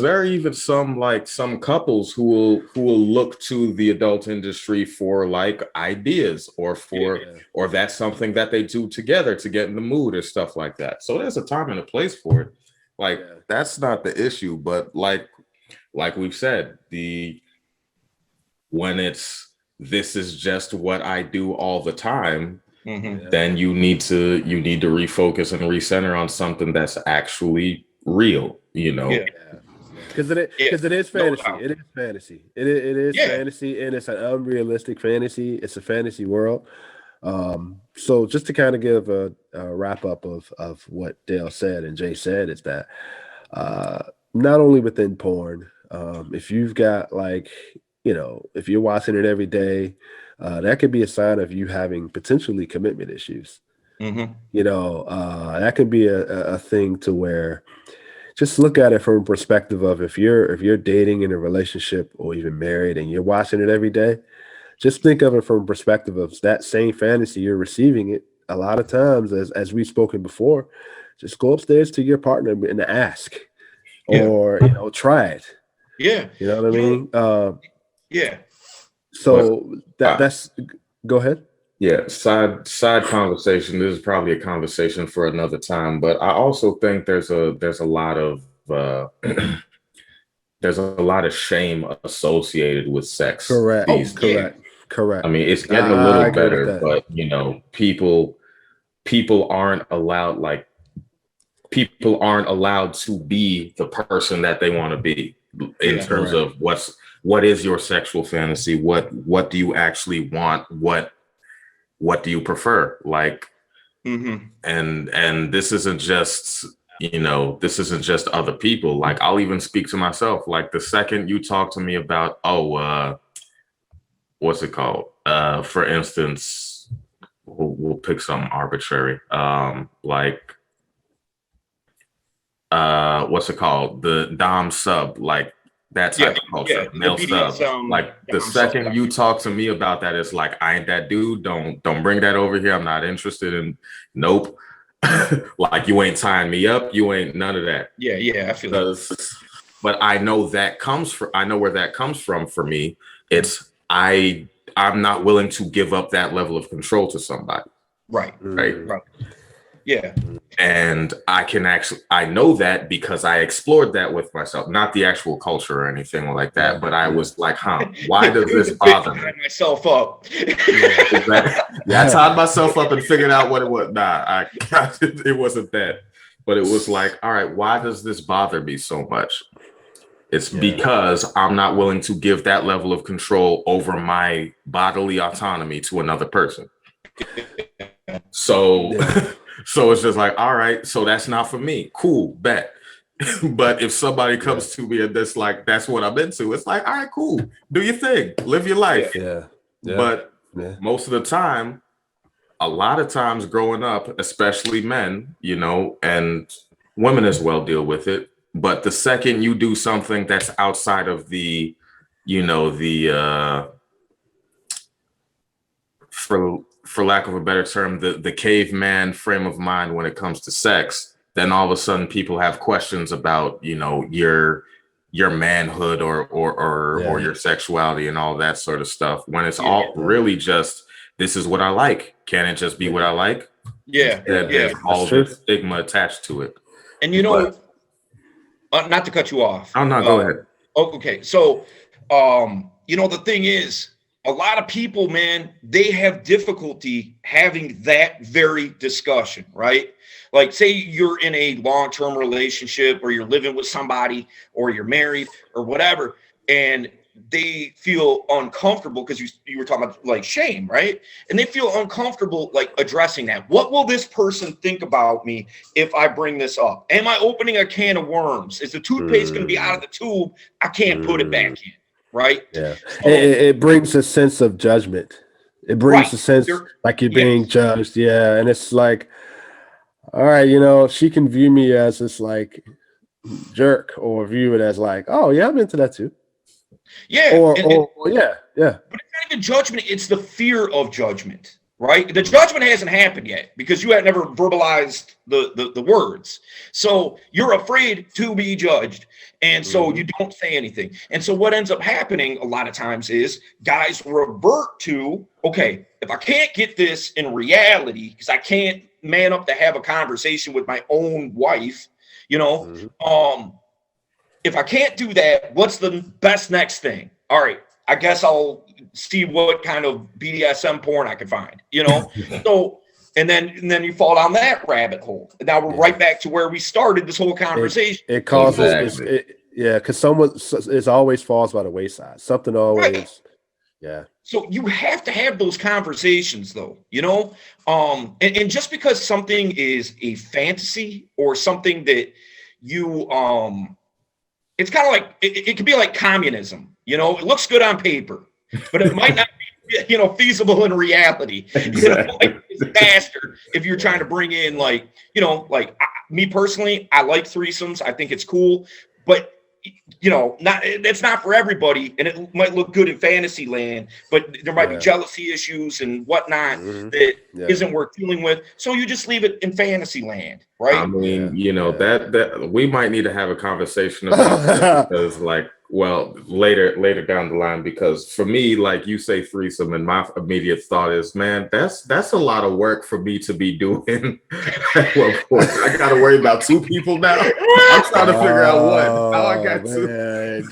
there are even some couples who will look to the adult industry for like ideas or that's something that they do together to get in the mood or stuff like that. So there's a time and a place for it. Like that's not the issue, but like we've said, when it's this is just what I do all the time, then you need to refocus and recenter on something that's actually real, Because it is fantasy. It is fantasy. It is fantasy, and it's an unrealistic fantasy. It's a fantasy world. So just to kind of give a wrap up of what Dale said and Jay said is that not only within porn, if you've got if you're watching it every day, that could be a sign of you having potentially commitment issues. That could be a thing to where just look at it from a perspective of if you're dating in a relationship or even married and you're watching it every day, just think of it from a perspective of that same fantasy you're receiving it a lot of times as we've spoken before. Just go upstairs to your partner and ask or try it. You know what I mean? So that's go ahead. Yeah, side conversation. This is probably a conversation for another time, but I also think there's a lot of there's a lot of shame associated with sex. Correct. Correct. I mean, it's getting a little better, but people aren't allowed to be the person that they want to be in terms of what is your sexual fantasy, what do you actually want, what do you prefer, like and this isn't just other people. Like I'll even speak to myself. Like the second you talk to me about what's it called, for instance, we'll pick something arbitrary, what's it called, the dom sub, like that type of culture, male sub. Like the second you talk to me about that, it's like, I ain't that dude. Don't bring that over here. I'm not interested in. Nope. Like you ain't tying me up. You ain't none of that. I feel that. But I know I know where that comes from. For me, it's I'm not willing to give up that level of control to somebody. Right. Yeah. And I know that because I explored that with myself, not the actual culture or anything like that. But I was like, why does this bother me? Myself up. I tied myself up and figured out what it was. It wasn't that. But it was like, all right, why does this bother me so much? It's because I'm not willing to give that level of control over my bodily autonomy to another person. So it's just like, all right, so that's not for me. Cool, bet. But if somebody comes to me and that's what I'm into, it's like, all right, cool. Do your thing. Live your life. But most of the time, a lot of times growing up, especially men, and women as well deal with it. But the second you do something that's outside of the for lack of a better term, the caveman frame of mind when it comes to sex, then all of a sudden people have questions about, your manhood or your sexuality and all that sort of stuff. When it's all really just, this is what I like. Can it just be what I like? There's all this stigma attached to it. And not to cut you off. Oh no, go ahead. Okay, so the thing is, a lot of people, man, they have difficulty having that very discussion, right? Like, say you're in a long-term relationship or you're living with somebody or you're married or whatever, and they feel uncomfortable because you were talking about like shame, right? And they feel uncomfortable like addressing that. What will this person think about me if I bring this up? Am I opening a can of worms? Is the toothpaste going to be out of the tube? I can't put it back in. Right. Yeah. It brings a sense of judgment. It brings a sense like you're being judged. Yeah. And it's like, all right, she can view me as this like jerk or view it as like, oh yeah, I'm into that too. Yeah. Or yeah. But it's not even judgment. It's the fear of judgment. right? The judgment hasn't happened yet because you had never verbalized the words. So you're afraid to be judged. And so you don't say anything. And so what ends up happening a lot of times is guys revert to, okay, if I can't get this in reality, because I can't man up to have a conversation with my own wife, you know, if I can't do that, what's the best next thing? All right, I guess I'll see what kind of BDSM porn I can find, you know? So, and then you fall down that rabbit hole. Now we're right back to where we started this whole conversation. It causes, because it always falls by the wayside. Something always, So you have to have those conversations though, you know? And just because something is a fantasy or something that you, it's kind of like, it could be like communism, you know? It looks good on paper, but it might not be, you know, feasible in reality. Exactly. You know, like it's a bastard if you're trying to bring in like, you know, like me personally, I like threesomes. I think it's cool, but you know, it's not for everybody, and it might look good in fantasy land, but there might be jealousy issues and whatnot that isn't worth dealing with. So you just leave it in fantasy land, right? I mean, you know, that we might need to have a conversation about that because, like, well, later down the line, because for me, like you say threesome, and my immediate thought is, man, that's a lot of work for me to be doing. Well, of course, I got to worry about two people now. I'm trying to figure out what. How I got to.